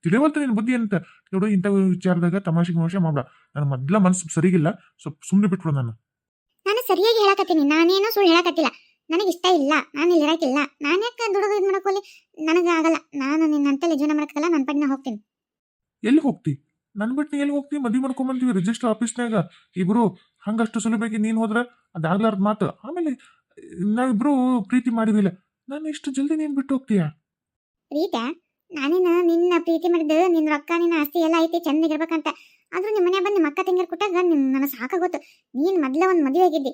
ತಿಳಿವಲ್ತು ನಿನ್ನ ಬುದ್ಧಿ ಅಂತ. ನೋಡು, ಇಂಥ ವಿಚಾರದಾಗ ತಮಾಷೆ ಗಿಮಾಷೆ ಮಾಡ್ಬೇಡ. ನನ್ನ ಮೊದ್ಲ ಮನಸ್ಸು ಸರಿಗಿಲ್ಲ, ಸ್ವಲ್ಪ ಸುಮ್ಮನೆ ಬಿಟ್ಬಿಡು ನಾನು. ನಾನು ಸರಿಯಾಗಿ ಹೇಳಕತ್ತೀನಿ, ನಾನೇನೋ ಸುಳ್ಳು ಹೇಳಕತ್ತಿಲ್ಲ. ನನಗೆ ಇಷ್ಟ ಇಲ್ಲ, ನಾನು ಇಲ್ಲಿ ಇರಕ್ಕಿಲ್ಲ. ನಾನು ಯಾಕೆ ದುಡಿದು ಇದು ಮಾಡ್ಕೊಳ್ಳಿ? ನನಗಾಗಲ್ಲ. ನಾನು ನಿನ್ನಂತಲ್ಲಿ ಜೀವನ ಮಾಡಕ್ಕಲ್ಲ. ನನ್ನ ಪಟ್ಟಿನ ಹೋಗ್ತೀನಿ. ಎಲ್ಲಿ ಹೋಗ್ತಿ? ನನ್ನ ಬಿಟ್ಟು ನೀ ಎಲ್ಲಿ ಹೋಗ್ತಿ? ಮದುವೆ ಮಾಡ್ಕೊಂಬಂತೀವಿ ರಿಜಿಸ್ಟರ್ ಆಫೀಸ್ನಾಗ ಇಬ್ರು. ಹಂಗಷ್ಟು ಸುಲಭವಾಗಿ ನೀನು ಹೋದ್ರೆ ಅದಾಗ್ಲಾರ್ದ ಮಾತು. ಆಮೇಲೆ ನಾವಿಬ್ರು ಪ್ರೀತಿ ಮಾಡಿವಿಲ್ಲ, ನಾನು ಇಷ್ಟು ಜಲ್ದಿ ನೀನು ಬಿಟ್ಟು ಹೋಗ್ತೀಯಾ? ಪ್ರೀತ, ನಾನೇನ ನಿನ್ನ ಪ್ರೀತಿ ಮಾಡಿದ್ದು ನಿನ್ನ ರೊಕ್ಕ ನಿನ್ನ ಆಸ್ತಿ ಎಲ್ಲ ಐತಿ ಚೆನ್ನಾಗಿರ್ಬೇಕಂತ. ಆದ್ರೂ ನಿಮ್ಮ ಮನೆ ಬಂದು ನಿಮ್ಮ ಅಕ್ಕ ತಂಗಿರ್ ಕೊಟ್ಟಾಗ ನನಗೆ ಸಾಕಾಗೋತು. ನೀನು ಮೊದಲೇ ಒಂದು ಮದುವೆ ಆಗಿದ್ದಿ.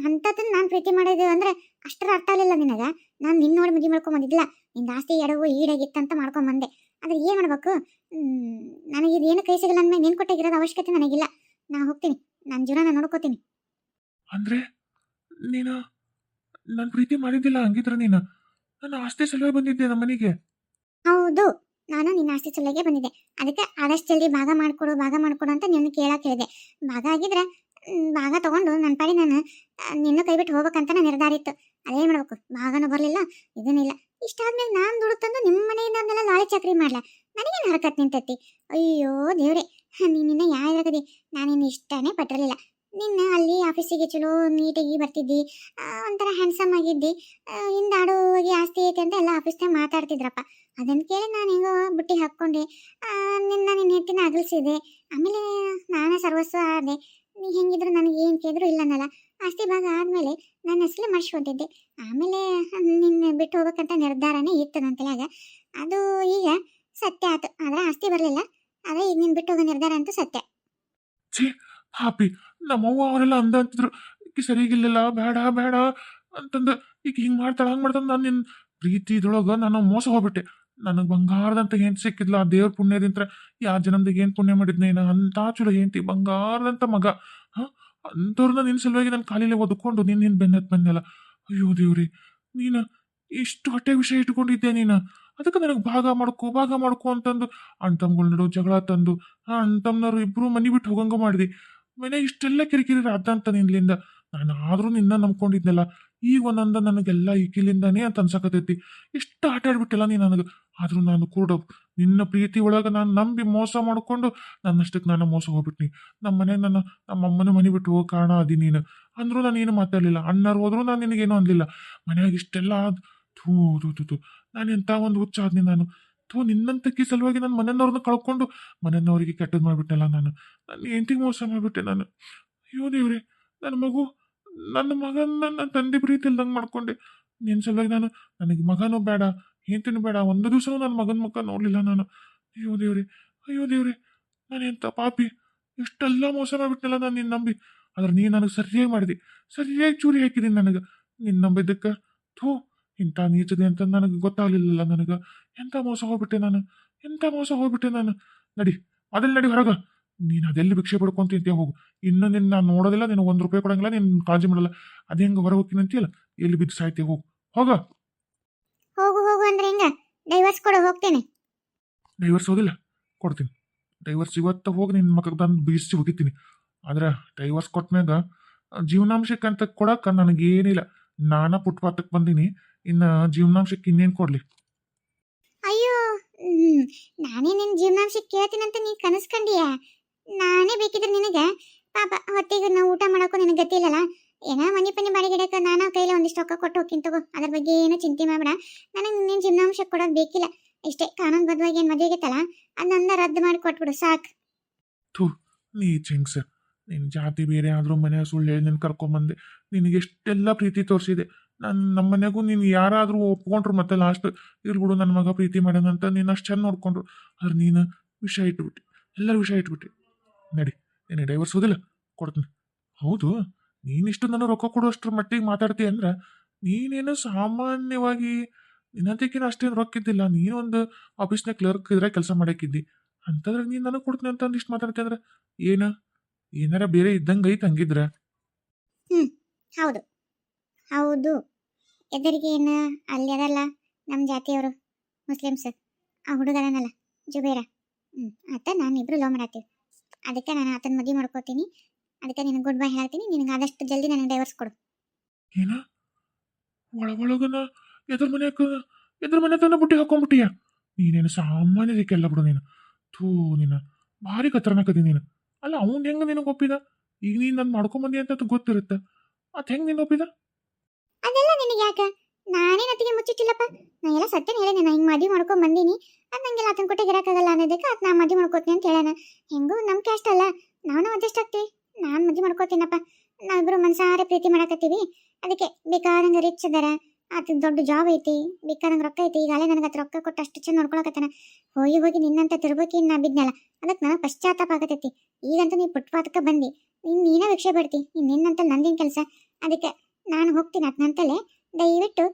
ಅಂಥದ್ದನ್ನು ನಾನು ಪ್ರೀತಿ ಮಾಡಿದ್ದು ಅಂದ್ರೆ ಅಷ್ಟರ ಅರ್ಥ ಆಗಲಿಲ್ಲ ನಿನಗೆ. ನಾನು ನಿನ್ನ ನೋಡಿ ಮದುವೆ ಮಾಡ್ಕೊಂಬಂದಿದ್ದಿಲ್ಲ. ನಿನ್ನ ಆಸ್ತಿ ಎಡವು ಈಡಾಗಿತ್ತಂತ ಮಾಡ್ಕೊಂಬಂದೆ. ಆದ್ರೆ ಏನು ಮಾಡ್ಬೇಕು? ನನಗೆ ಇದೇನು ಕೈ ಸಿಗಲ್ಲ ಅಂದ್ಮೇಲೆ ನೀನು ಕೊಟ್ಟಾಗಿರೋದು ಅವಶ್ಯಕತೆ ನನಗಿಲ್ಲ. ನಾ ಹೋಗ್ತೀನಿ, ನನ್ನ ಜೀವನ ನೋಡ್ಕೋತೀನಿ. ಅಂದ್ರೆ ನೀನು ನನ್ನ ಪ್ರೀತಿ ಮಾಡಿದ್ದಿಲ್ಲ ಹಂಗಿದ್ರೆ ನೀನು ನನ್ನ ಆಸ್ತಿ ಸಲುವಾಗಿ ಬಂದಿದ್ದೆ ನಮ್ಮ ಮನೆಗೆ. ಹೌದು, ನಾನು ನಿನ್ನ ಆಸ್ತಿ ಸಲುವಾಗಿ ಬಂದಿದ್ದೆ. ಅದಕ್ಕೆ ಆದಷ್ಟು ಜಲ್ದಿ ಭಾಗ ಮಾಡ್ಕೊಡು ಅಂತ ನಿನ್ನ ಕೇಳಕ್ಕೆ ಹೇಳಿದೆ. ಭಾಗ ಆಗಿದ್ರೆ ಭಾಗ ತಗೊಂಡು ನನ್ನ ಪಾಡಿ ನಾನು ನಿನ್ನ ಕೈ ಬಿಟ್ಟು ಹೋಗ್ಬೇಕಂತ ನಾನು ನಿರ್ಧಾರ ಇತ್ತು. ಅದೇನು ಮಾಡ್ಬೇಕು? ಭಾಗನೂ ಬರಲಿಲ್ಲ, ಇದನ್ನಿಲ್ಲ. ಇಷ್ಟಾದ್ಮೇಲೆ ನಾನು ದುಡ್ಡು ತಂದು ನಿಮ್ಮ ಮನೆಯಿಂದ ಅದನ್ನೆಲ್ಲ ಲಾಳಿ ಚಕ್ರಿ ಮಾಡ್ಲ? ನನಗೇನು ಹರಕತ್ ನಿಂತೈತಿ? ಅಯ್ಯೋ ದೇವ್ರೆ, ನೀನಿನ್ನ ಯಾವಾಗದಿ? ನಾನಿನ್ನು ಇಷ್ಟನೇ ಪಟ್ಟಿರಲಿಲ್ಲ. ನಿನ್ನ ಅಲ್ಲಿ ಆಫೀಸಿಗೆ ಚಲೋ ನೀಟಾಗಿ ಬರ್ತಿದ್ದಿ, ಒಂಥರ ಹ್ಯಾಂಡ್ಸಮ್ ಆಗಿದ್ದಿ, ಹಿಂದಾಡುವಾಗಿ ಆಸ್ತಿ ಐತೆ ಅಂತ ಎಲ್ಲ ಆಫೀಸ್ನಾಗ ಮಾತಾಡ್ತಿದ್ರಪ್ಪ. ಅದನ್ನು ಕೇಳಿ ನಾನು ಹೆಂಗೋ ಬುಟ್ಟಿ ಹಾಕ್ಕೊಂಡೆ. ನಿನ್ನ ಹೆತ್ತಿನ ಅಗಲಿಸಿದೆ. ಆಮೇಲೆ ನಾನೇ ಸರ್ವಸ್ವ ಆದೆ. ನೀ ಹೆಂಗಿದ್ರು ನನಗೆ ಏನು ಕೇಳಿದ್ರು ಇಲ್ಲ ಅನ್ನಲ್ಲ. ಆಸ್ತಿ ಭಾಗ ಆದಮೇಲೆ ನನ್ನ ಹೆಸರೇ ಮಾಡಿಸ್ಕೊತಿದ್ದೆ. ಆಮೇಲೆ ನಿನ್ನ ಬಿಟ್ಟು ಹೋಗ್ಬೇಕಂತ ನಿರ್ಧಾರನೇ ಇತ್ತು ನನ್ನ ತಲೆಯಾಗ. ಅದು ಈಗ ಸತ್ಯ ಆಯ್ತು. ಆದರೆ ಆಸ್ತಿ ಬರಲಿಲ್ಲ. ಆದರೆ ಈಗ ನೀನು ಬಿಟ್ಟು ಹೋಗೋ ನಿರ್ಧಾರ ಅಂತೂ ಸತ್ಯ. ಛೇ ಹಾಪಿ, ನಮ್ಮವ್ವ ಅವರೆಲ್ಲ ಅಂತಿದ್ರು ಈಕಿ ಸರಿಗಿಲ್ಲ, ಬೇಡ ಬೇಡ ಅಂತಂದು. ಈಗ ಹಿಂಗೆ ಮಾಡ್ತಾಳೆ ಹಂಗೆ ಮಾಡ್ತಾಳೆ. ನಾನು ನಿನ್ನ ಪ್ರೀತಿ ಇದ್ರೊಳಗೆ ನಾನು ಮೋಸ ಹೋಗ್ಬಿಟ್ಟೆ. ನನಗೆ ಬಂಗಾರದಂತ ಹೆಂಡತಿ ಸಿಕ್ಕಿದ್ಲ ಆ ದೇವ್ರ ಪುಣ್ಯದಿಂತ್ರ. ಯಾವ ಜನ್ಮದಾಗ ಏನು ಪುಣ್ಯ ಮಾಡಿದ್ನೇನ ಅಂತ ಚಲೋ ಹೆಂಡತಿ, ಬಂಗಾರದಂತ ಮಗ. ಹಾಂ, ಅಂಥವ್ರನ್ನ ನಿನ್ನ ಸಲುವಾಗಿ ನನ್ನ ಕಾಲಿಲೆ ಒದ್ಕೊಂಡು ನಿನ್ನ ಬೆನ್ನತ್ ಬಂದೆಲ್ಲ. ಅಯ್ಯೋ ದೇವ್ರಿ, ನೀನು ಇಷ್ಟು ಹೊಟ್ಟೆ ವಿಷಯ ಇಟ್ಕೊಂಡಿದ್ದೆ ನೀನು. ಅದಕ್ಕೆ ನನಗೆ ಭಾಗ ಮಾಡ್ಕೊ ಅಂತಂದು ಅಣ್ತಮ್ಗಳ ನಡು ಜಗಳ ತಂದು ಅಣ್ತಮ್ನವ್ರು ಇಬ್ಬರು ಮನೆ ಬಿಟ್ಟು ಹೋಗಂಗ ಮಾಡಿದೆ. ಮನೆ ಇಷ್ಟೆಲ್ಲ ಕಿರಿಕಿರಿ ಅದಂತ ನಿನ್ಲಿಂದ. ನಾನು ಆದರೂ ನಿನ್ನ ನಂಬ್ಕೊಂಡಿದ್ನಲ್ಲ. ಈಗ ಒಂದೊಂದ ನನಗೆಲ್ಲ ಈಕಿಲಿಂದಾನೇ ಅಂತ ಅನ್ಸಕತೈತಿ. ಇಷ್ಟು ಆಟ ಆಡ್ಬಿಟ್ಟಿಲ್ಲ ನೀ ನನಗೆ. ಆದರೂ ನಾನು ಕೂಡ ನಿನ್ನ ಪ್ರೀತಿ ಒಳಗೆ ನಾನು ನಂಬಿ ಮೋಸ ಮಾಡಿಕೊಂಡು ನನ್ನಷ್ಟಕ್ಕೆ ನಾನು ಮೋಸ ಹೋಗ್ಬಿಟ್ನಿ. ನಮ್ಮ ಅಮ್ಮನ ಮನೆ ಬಿಟ್ಟು ಹೋಗೋ ಕಾರಣ ಅದಿ ನೀನು. ಅಂದರೂ ನಾನು ಏನು ಮಾತಾಡಲಿಲ್ಲ. ಅಣ್ಣರು ಹೋದ್ರು ನಾನು ನಿನಗೇನು ಅನ್ಲಿಲ್ಲ. ಮನೆಯಾಗ ಇಷ್ಟೆಲ್ಲ ಥೂ ಥೂ ಥೂ ಥೂ, ನಾನು ಎಂಥ ಒಂದು ಹುಚ್ಚ ಆದ್ನಿ ನಾನು. ನಿನ್ನಂತಕ್ಕಿ ಸಲುವಾಗಿ ನನ್ನ ಮನೆಯವ್ರನ್ನ ಕಳ್ಕೊಂಡು ಮನೆಯವ್ರಿಗೆ ಕೆಟ್ಟದ್ದು ಮಾಡಿಬಿಟ್ಟೆಲ್ಲ ನಾನು. ನನ್ನ ಹೆಂಡತಿಗೆ ಮೋಸ ಮಾಡಿಬಿಟ್ಟೆ ನಾನು. ಅಯ್ಯೋ ದೇವ್ರೆ, ನನ್ನ ಮಗನ ನನ್ನ ತಂದೆ ಪ್ರೀತಿ ಇಲ್ದಂಗೆ ಮಾಡ್ಕೊಂಡೆ. ನಿನ್ನ ಸಲುವಾಗಿ ನನಗೆ ಮಗನೂ ಬೇಡ, ಹೆಂಡತಿನೂ ಬೇಡ. ಒಂದು ದಿವಸನೂ ನನ್ನ ಮಗನ ಮುಖ ನೋಡಲಿಲ್ಲ ನಾನು. ಅಯ್ಯೋ ದೇವ್ರೆ, ನಾನು ಎಂಥ ಪಾಪಿ. ಇಷ್ಟೆಲ್ಲ ಮೋಸ ಮಾಡಿಬಿಟ್ನಲ್ಲ ನಾನು ನಿನ್ನ ನಂಬಿ. ಆದ್ರೆ ನೀನು ನನಗೆ ಸರಿಯಾಗಿ ಮಾಡಿದೆ, ಸರಿಯಾಗಿ ಚೂರಿ ಹಾಕಿದ್ದೀನಿ ನನಗೆ. ನಿನ್ನ ನಂಬಿದ್ದಕ್ಕೆ ಥೂ, ಇಂಥ ನೀಚದೆ ಅಂತ ನನಗೆ ಗೊತ್ತಾಗಲಿಲ್ಲ. ನನಗೆ ಎಂಥ ಮೋಸ ಹೋಗ್ಬಿಟ್ಟೆ ನಾನು. ನಡಿ ಹೊರಗೆ. ನೀನು ಅದೆಲ್ಲಿ ಭಿಕ್ಷೆ ಪಡ್ಕೊಂತ ತಿಂತೀಯ ಹೋಗು. ಇನ್ನು ನಿನ್ನ ನಾನು ನೋಡೋದಿಲ್ಲ, ನೀನು ₹1 ಕೊಡಂಗಿಲ್ಲ, ನೀನು ಕಾಳಜಿ ಮಾಡಲ್ಲ. ಅದೇ ಹೆಂಗೆ ಹೊರ ಹೋಗ್ತೀನಿ ಅಂತೀಯಲ್ಲ, ಎಲ್ಲಿ ಬಿದ್ದು ಸಾಯ್ತೀಯ ಹೋಗು. ಹೋಗು ಅಂದ್ರೆ ಹೆಂಗ? ಡೈವರ್ಸ್ ಕೊಡು, ಹೋಗ್ತೇನೆ. ಡೈವರ್ಸ್ ಹೋಗಿಲ್ಲ, ಕೊಡ್ತೀನಿ. ಡೈವರ್ಸ್ ಇವತ್ತು ಹೋಗಿ ನಿನ್ನ ಮಕ್ಕಳು ತಂದು ಬೀಸಿ ಹೋಗಿತೀನಿ. ಆದ್ರೆ ಡೈವರ್ಸ್ ಕೊಟ್ಮ್ಯಾಗ ಜೀವನಾಂಶಕ್ಕಂತ ಕೊಡಕ್ಕೆ ನನಗೇನಿಲ್ಲ. ನಾನಾ ಪುಟ್ಪಾತಕ್ಕೆ ಬಂದೀನಿ. ಇನ್ನು ಜೀವನಾಂಶಕ್ಕೆ ಇನ್ನೇನು ಕೊಡಲಿ? ಅಯ್ಯೋ, ನಾನೇ ನಿನ್ನ ಜೀವನಾಂಶಕ್ಕೆ ಕೇಳ್ತೀನಂತ ನೀ ಕನಸ್ಕೊಂಡಿಯಾ? ನಾನೇ ಬೇಕಿದ್ರೆ ನಿನಗೆ ಪಾಪ ಹೊತ್ತಿಗೆ ನಾವು ಊಟ ಮಾಡೋಕ್ಕೂ ನಿನಗೆ ಗತಿ ಇಲ್ಲಲ್ಲ. ಏನೋ ಮನೆ ಪನಿ ಬಾಡಿಗೆಡಕ್ಕೆ ನಾನು ಕೈಲಿ ಒಂದಿಷ್ಟು ರೊಕ್ಕ ಕೊಟ್ಟು ಹೋಗ್ತೀನಿ ತಗೋ. ಅದ್ರ ಬಗ್ಗೆ ಏನು ಚಿಂತೆ ಮಾಡಬೇಡ. ನನಗೆ ನಿನ್ನ ಜೀವನಾಂಶಕ್ಕೆ ಕೊಡೋದು ಬೇಕಿಲ್ಲ. ಇಷ್ಟೇ ಕಾನೂನುಬದ್ಧವಾಗಿ ಏನು ಮದುವೆ ಆಗೈತಲ್ಲ, ಅದನ್ನ ರದ್ದು ಮಾಡಿ ಕೊಟ್ಬಿಡು ಸಾಕು. ಥೂ, ನೀ ಚಿಂಗ್ಸ. ನಿನ್ನ ಜಾತಿ ಬೇರೆ ಆದರೂ ಮನೆಯ ಸುಳ್ಳು ಹೇಳಿ ನಿನ್ನ ಕರ್ಕೊಂಬಂದೆ. ನಿನಗೆ ಎಷ್ಟೆಲ್ಲ ಪ್ರೀತಿ ತೋರಿಸಿದೆ. ನಮ್ಮ ಮನೆಗೂ ನೀನು ಯಾರಾದರೂ ಒಪ್ಕೊಂಡ್ರು ಮತ್ತೆ ಲಾಸ್ಟ್ ಇರ್ಬಿಡು ನನ್ನ ಮಗ ಪ್ರೀತಿ ಮಾಡ್ಯಾನಂತ ನೀನು ಅಷ್ಟು ಚೆಂದ ನೋಡ್ಕೊಂಡ್ರು. ಆದ್ರೆ ನೀನು ವಿಷಯ ಇಟ್ಬಿಟ್ಟು ಎಲ್ಲರೂ ವಿಷಯ ಇಟ್ಬಿಟ್ಟು ನಡಿ ನೀನು ಡೈವರ್ಸೋದಿಲ್ಲ ಕೊಡ್ತೀನಿ. ಹೌದು, ನೀನಿಷ್ಟು ನಾನು ರೊಕ್ಕ ಕೊಡುವಷ್ಟ್ರ ಮಟ್ಟಿಗೆ ಮಾತಾಡ್ತೀಯ ಅಂದ್ರೆ ನೀನೇನು ಸಾಮಾನ್ಯವಾಗಿ ನಿನ್ನಂತಕಿನ ಅಷ್ಟೇನು ರೊಕ್ಕ ಇದ್ದಿಲ್ಲ. ನೀನೊಂದು ಆಫೀಸ್ನಾಗ ಕ್ಲರ್ಕ್ ಇದ್ರೆ ಕೆಲಸ ಮಾಡಕ್ಕಿದ್ದಿ ಅಂತಂದ್ರೆ ನೀನು ನನಗೆ ಕೊಡ್ತೀನಿ ಅಂತ ಇಷ್ಟು ಮಾತಾಡ್ತಿ ಅಂದ್ರೆ ಏನು ಏನಾರ ಬೇರೆ ಇದ್ದಂಗೆ ಐತೆ ಹಂಗಿದ್ರೆ. ಹ್ಞೂ ಹೌದು ಹೌದು. ಎದರಿಗೆ ಏನು ಅಲ್ಲಿ ಅದಲ್ಲ ನಮ್ಮ ಜಾತಿಯವರು ಮುಸ್ಲಿಮ್ಸ್, ಆ ಹುಡುಗ ಅದನಲ್ಲ ಜುಬೇರ, ಆತ ನಾನು ಇಬ್ರು ಲವ್ ಮಾಡತ್ತೀವಿ. ಅದಕ್ಕೆ ನಾನು ಆತನ ಮದುವೆ ಮಾಡ್ಕೋತೀನಿ. ಅದಕ್ಕೆ ನಿನಗೆ ಗುಡ್ ಬೈ ಹೇಳ್ತೀನಿ. ನಿನಗೆ ಆದಷ್ಟು ಜಲ್ದಿ ನನಗೆ ಡೈವರ್ಸ್ ಕೊಡು. ಏನ ಒಳಗನ ಎದ್ರ ಮನೆ ತನ ಬುಟ್ಟಿ ಹಾಕೊಂಡ್ಬಿಟ್ಟಿಯ. ನೀನೇನು ಸಾಮಾನ್ಯದಕ್ಕೆಲ್ಲ ಬಿಡು ನೀನು. ಥೂ ನೀನು ಭಾರಿ ಕತ್ರನಕದಿ ನೀನು. ಅಲ್ಲ ಅವ್ನು ಹೆಂಗೆ ನಿನಗೆ ಒಪ್ಪಿದ? ಈಗ ನೀನು ನಾನು ಮಾಡ್ಕೊಂಬಂದಿ ಅಂತ ಗೊತ್ತಿರುತ್ತೆ, ಅದು ಹೆಂಗೆ ನೀನು ಒಪ್ಪಿದ? ಅದೆಲ್ಲ ನಿನಗೆ ಯಾಕೆ? ನಾನೇನು ಅತ್ತಿಗೆ ಮುಚ್ಚಿಟ್ಟಿಲ್ಲಪ್ಪ. ನಾ ಎಲ್ಲ ಸತ್ಯನ ಹೇಳೇನೆ. ನಾ ಹಿಂಗೆ ಮದುವೆ ಮಾಡ್ಕೊಂಡು ಬಂದೀನಿ. ಅದು ನಂಗೆಲ್ಲ ಆತನ ಕೊಟ್ಟಿಗೆ ಇರೋಕ್ಕಾಗಲ್ಲ ಅನ್ನೋದಕ್ಕೆ ಆತ ನಾ ಮದುವೆ ಮಾಡ್ಕೋತೀನಿ ಅಂತ ಹೇಳೋಣ. ಹೆಂಗೂ ನಮ್ಮ ಕ್ಯಾಸ್ಟ್ ಅಲ್ಲ, ನಾವು ಅಡ್ಜಸ್ಟ್ ಆಗ್ತೀವಿ. ನಾನು ಮದುವೆ ಮಾಡ್ಕೋತೀನಪ್ಪ. ನಾವಿಬ್ಬರು ಮನಸಾರೆ ಪ್ರೀತಿ ಮಾಡಕತ್ತೀವಿ. ಅದಕ್ಕೆ ಬೇಕಾದಂಗೆ ರಿಚ್ ಅದಾರ, ಆತ ದೊಡ್ಡ ಜಾಬ್ ಐತಿ, ಬೇಕಾದಂಗೆ ರೊಕ್ಕ ಐತಿ. ಈಗಾಗಲೇ ನನಗೆ ಅದು ರೊಕ್ಕ ಕೊಟ್ಟು ಅಷ್ಟು ಚೆಂದ ನೋಡ್ಕೊಳಕತ್ತಾನ. ಹೋಗಿ ಹೋಗಿ ನಿನ್ನಂತ ತಿರ್ಬೋಕಿ ನಾ ಬಿದ್ನಲ್ಲ, ಅದಕ್ಕೆ ನನಗೆ ಪಶ್ಚಾತ್ತಾಪ ಆಗತೈತಿ. ಈಗಂತೂ ನೀ ಪುಟ್ಪಾತಕ್ಕೆ ಬಂದು ನೀನೇ ಭಿಕ್ಷೆ ಬಿಡ್ತಿ. ನಿನ್ನಂತ ನಂದಿನ ಕೆಲಸ. ಅದಕ್ಕೆ ನಾನು ಹೋಗ್ತೀನಿ ಅದ್ನಂತಲೇ. ದಯವಿಟ್ಟು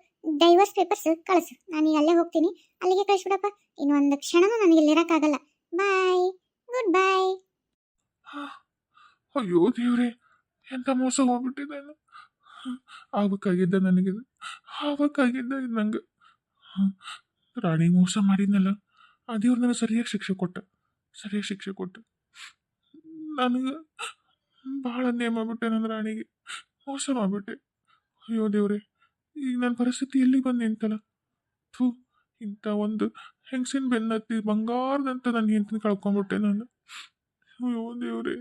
ಡೈವರ್ಸ್ ಪೇಪರ್ಸ್ ಕಳಿಸು. ನಾನು ಈಗ ಅಲ್ಲೇ ಹೋಗ್ತೀನಿ, ಅಲ್ಲಿಗೆ ಕಳಿಸ್ಬಿಡಪ್ಪ. ಇನ್ನೊಂದು ಕ್ಷಣನೂ ನನಗೆ ಇಲ್ಲಿ ಇರೋಕ್ಕಾಗಲ್ಲ. ಬಾಯ್, ಗುಡ್ ಬಾಯ್. ಅಯ್ಯೋ ದೇವ್ರೆ, ಎಂತ ಮೋಸ ಹೋಗ್ಬಿಟ್ಟಿದೆ. ಆಗ್ಬೇಕಾಗಿದ್ದ ನನಗಿದು, ಆಗ್ಬೇಕಾಗಿದ್ದ ಇದು ನಂಗೆ. ರಾಣಿ ಮೋಸ ಮಾಡಿದ್ನಲ್ಲ, ಆ ದೇವ್ರು ನನಗೆ ಸರಿಯಾಗಿ ಶಿಕ್ಷೆ ಕೊಟ್ಟ. ನನಗೆ ಭಾಳ ಅನ್ಯಾಯ ಮಾಡ್ಬಿಟ್ಟೆ. ನನ್ನ ರಾಣಿಗೆ ಮೋಸ ಮಾಡ್ಬಿಟ್ಟೆ. ಅಯ್ಯೋ ದೇವ್ರೆ, ಈಗ ನನ್ನ ಪರಿಸ್ಥಿತಿ ಎಲ್ಲಿ ಬಂದು ನಿಂತಲ್ಲ. ಥೂ, ಇಂಥ ಒಂದು ಹೆಂಗಸಿನ ಬೆನ್ನತ್ತಿ ಬಂಗಾರದಂತ ನನ್ನ ಹೆಂಡತಿನ ಕಳ್ಕೊಂಡ್ಬಿಟ್ಟೆ ನಾನು. ಅಯ್ಯೋ ದೇವ್ರೆ.